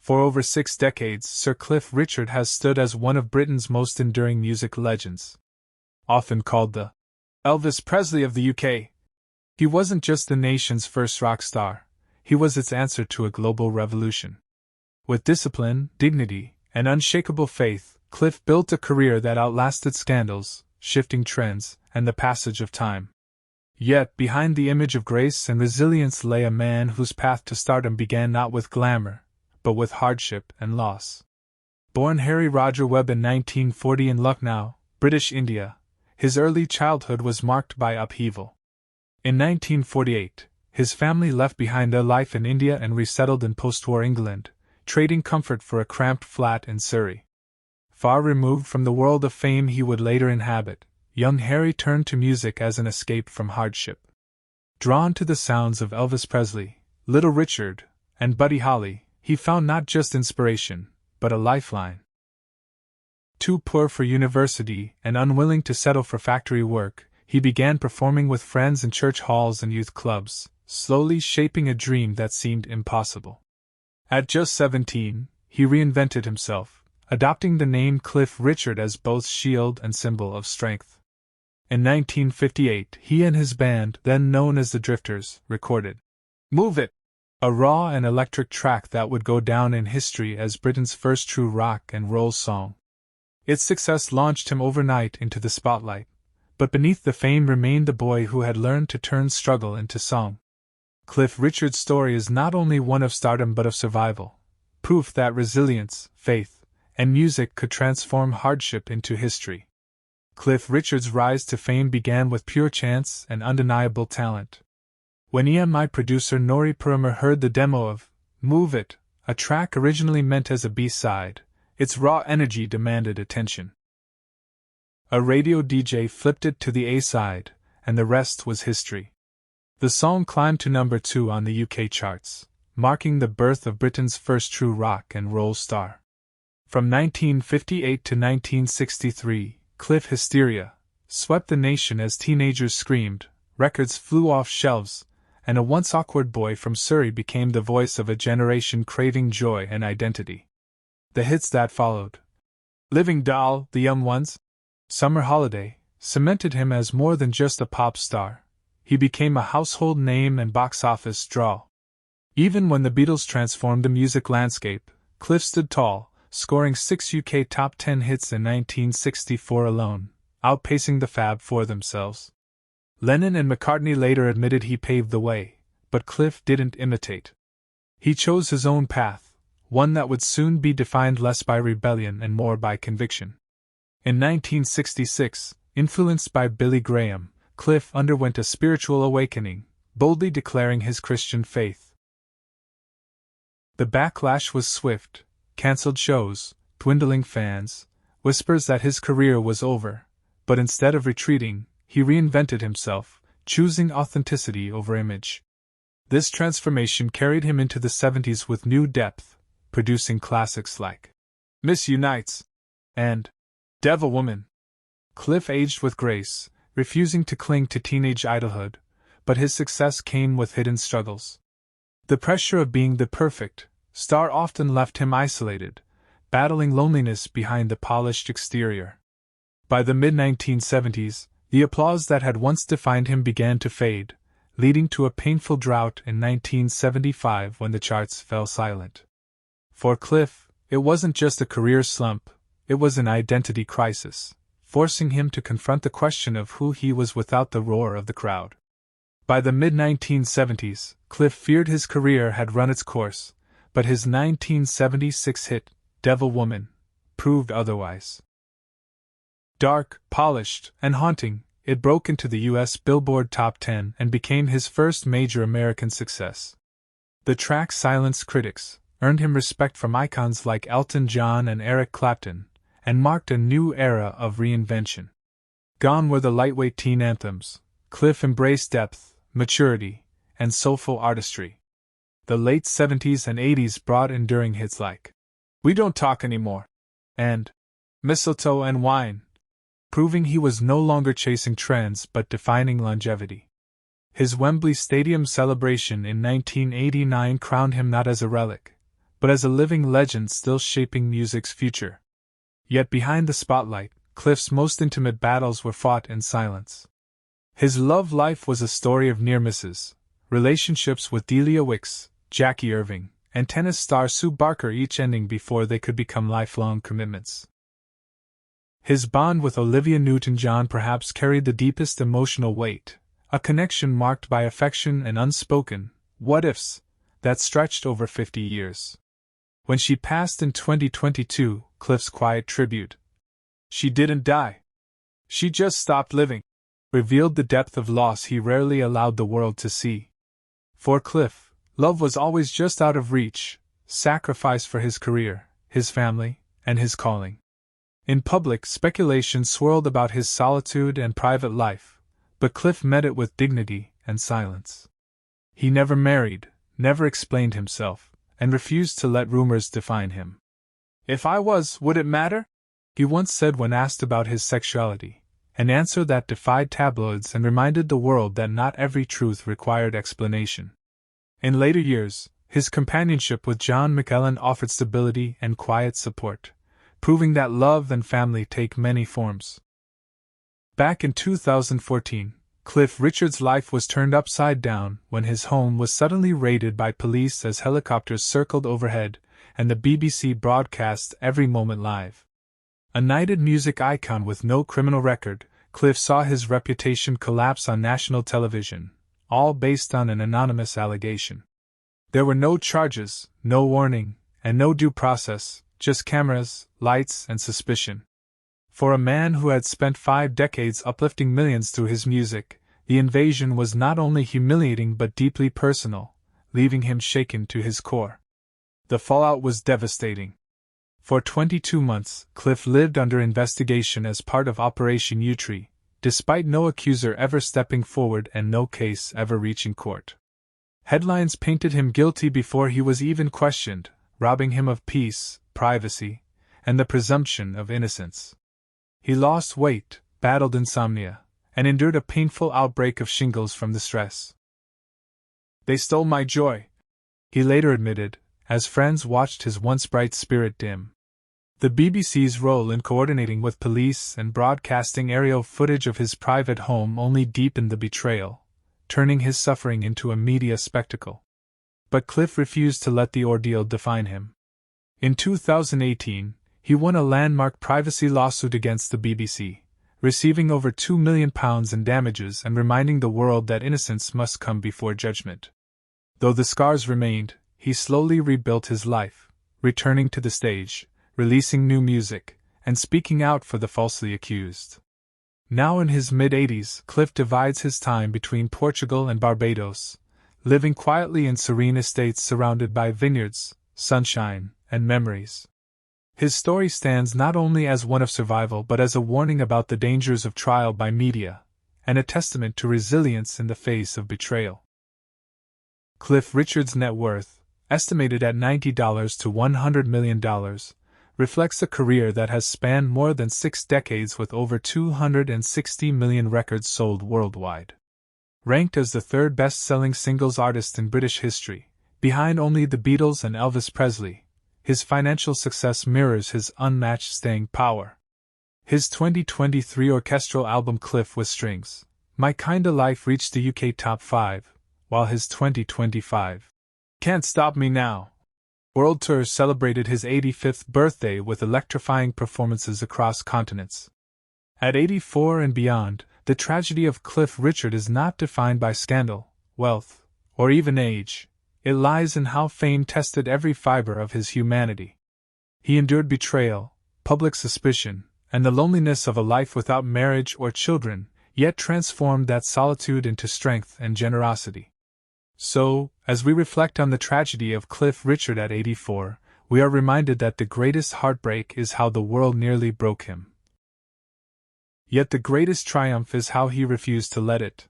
For over 6 decades, Sir Cliff Richard has stood as one of Britain's most enduring music legends. Often called the Elvis Presley of the UK, he wasn't just the nation's first rock star, he was its answer to a global revolution. With discipline, dignity, and unshakable faith, Cliff built a career that outlasted scandals, shifting trends, and the passage of time. Yet, behind the image of grace and resilience lay a man whose path to stardom began not with glamour, but with hardship and loss. Born Harry Roger Webb in 1940 in Lucknow, British India, his early childhood was marked by upheaval. In 1948, his family left behind their life in India and resettled in post-war England, trading comfort for a cramped flat in Surrey. Far removed from the world of fame he would later inhabit, young Harry turned to music as an escape from hardship. Drawn to the sounds of Elvis Presley, Little Richard, and Buddy Holly, he found not just inspiration, but a lifeline. Too poor for university and unwilling to settle for factory work, he began performing with friends in church halls and youth clubs, slowly shaping a dream that seemed impossible. At just 17, he reinvented himself, adopting the name Cliff Richard as both shield and symbol of strength. In 1958, he and his band, then known as the Drifters, recorded Move It, a raw and electric track that would go down in history as Britain's first true rock and roll song. Its success launched him overnight into the spotlight, but beneath the fame remained the boy who had learned to turn struggle into song. Cliff Richard's story is not only one of stardom but of survival, proof that resilience, faith, and music could transform hardship into history. Cliff Richard's rise to fame began with pure chance and undeniable talent. When EMI producer Nori Paramer heard the demo of Move It, a track originally meant as a B-side, its raw energy demanded attention. A radio DJ flipped it to the A-side, and the rest was history. The song climbed to number 2 on the UK charts, marking the birth of Britain's first true rock and roll star. From 1958 to 1963, Cliff Hysteria swept the nation as teenagers screamed, records flew off shelves, and a once awkward boy from Surrey became the voice of a generation craving joy and identity. The hits that followed, Living Doll, The Young Ones, Summer Holiday, cemented him as more than just a pop star. He became a household name and box office draw. Even when the Beatles transformed the music landscape, Cliff stood tall, scoring 6 UK top 10 hits in 1964 alone, outpacing the Fab Four themselves. Lennon and McCartney later admitted he paved the way, but Cliff didn't imitate. He chose his own path, one that would soon be defined less by rebellion and more by conviction. In 1966, influenced by Billy Graham, Cliff underwent a spiritual awakening, boldly declaring his Christian faith. The backlash was swift: cancelled shows, dwindling fans, whispers that his career was over, but instead of retreating, he reinvented himself, choosing authenticity over image. This transformation carried him into the 70s with new depth, producing classics like Miss Unites and Devil Woman. Cliff aged with grace, refusing to cling to teenage idolhood, but his success came with hidden struggles. The pressure of being the perfect star often left him isolated, battling loneliness behind the polished exterior. By the mid-1970s, the applause that had once defined him began to fade, leading to a painful drought in 1975 when the charts fell silent. For Cliff, it wasn't just a career slump, it was an identity crisis, forcing him to confront the question of who he was without the roar of the crowd. By the mid-1970s, Cliff feared his career had run its course, but his 1976 hit, Devil Woman, proved otherwise. Dark, polished, and haunting, it broke into the U.S. Billboard Top 10 and became his first major American success. The track silenced critics, earned him respect from icons like Elton John and Eric Clapton, and marked a new era of reinvention. Gone were the lightweight teen anthems. Cliff embraced depth, maturity, and soulful artistry. The late 70s and 80s brought enduring hits like We Don't Talk Anymore and Mistletoe and Wine, proving he was no longer chasing trends but defining longevity. His Wembley Stadium celebration in 1989 crowned him not as a relic, but as a living legend still shaping music's future. Yet behind the spotlight, Cliff's most intimate battles were fought in silence. His love life was a story of near misses, relationships with Delia Wicks, Jackie Irving, and tennis star Sue Barker each ending before they could become lifelong commitments. His bond with Olivia Newton-John perhaps carried the deepest emotional weight, a connection marked by affection and unspoken what-ifs that stretched over 50 years. When she passed in 2022, Cliff's quiet tribute, "She didn't die. She just stopped living," revealed the depth of loss he rarely allowed the world to see. For Cliff, love was always just out of reach, sacrifice for his career, his family, and his calling. In public, speculation swirled about his solitude and private life, but Cliff met it with dignity and silence. He never married, never explained himself, and refused to let rumors define him. "If I was, would it matter?" he once said when asked about his sexuality, an answer that defied tabloids and reminded the world that not every truth required explanation. In later years, his companionship with John McEllen offered stability and quiet support, proving that love and family take many forms. Back in 2014, Cliff Richard's life was turned upside down when his home was suddenly raided by police as helicopters circled overhead, and the BBC broadcast every moment live. A knighted music icon with no criminal record, Cliff saw his reputation collapse on national television, all based on an anonymous allegation. There were no charges, no warning, and no due process, just cameras, lights, and suspicion. For a man who had spent 5 decades uplifting millions through his music, the invasion was not only humiliating but deeply personal, leaving him shaken to his core. The fallout was devastating. For 22 months, Cliff lived under investigation as part of Operation U-Tree, despite no accuser ever stepping forward and no case ever reaching court. Headlines painted him guilty before he was even questioned, robbing him of peace, privacy, and the presumption of innocence. He lost weight, battled insomnia, and endured a painful outbreak of shingles from the stress. "They stole my joy," he later admitted, as friends watched his once bright spirit dim. The BBC's role in coordinating with police and broadcasting aerial footage of his private home only deepened the betrayal, turning his suffering into a media spectacle. But Cliff refused to let the ordeal define him. In 2018, he won a landmark privacy lawsuit against the BBC, receiving over £2 million in damages and reminding the world that innocence must come before judgment. Though the scars remained, he slowly rebuilt his life, returning to the stage, releasing new music, and speaking out for the falsely accused. Now in his mid-80s, Cliff divides his time between Portugal and Barbados, living quietly in serene estates surrounded by vineyards, sunshine, and memories. His story stands not only as one of survival but as a warning about the dangers of trial by media, and a testament to resilience in the face of betrayal. Cliff Richard's net worth, estimated at $90 to $100 million, reflects a career that has spanned more than 6 decades with over 260 million records sold worldwide. Ranked as the 3rd best-selling singles artist in British history, behind only the Beatles and Elvis Presley, his financial success mirrors his unmatched staying power. His 2023 orchestral album Cliff with Strings, My Kinda Life reached the UK top 5, while his 2025 Can't Stop Me Now world tour celebrated his 85th birthday with electrifying performances across continents. At 84 and beyond, the tragedy of Cliff Richard is not defined by scandal, wealth, or even age. It lies in how fame tested every fiber of his humanity. He endured betrayal, public suspicion, and the loneliness of a life without marriage or children, yet transformed that solitude into strength and generosity. So, as we reflect on the tragedy of Cliff Richard at 84, we are reminded that the greatest heartbreak is how the world nearly broke him. Yet the greatest triumph is how he refused to let it.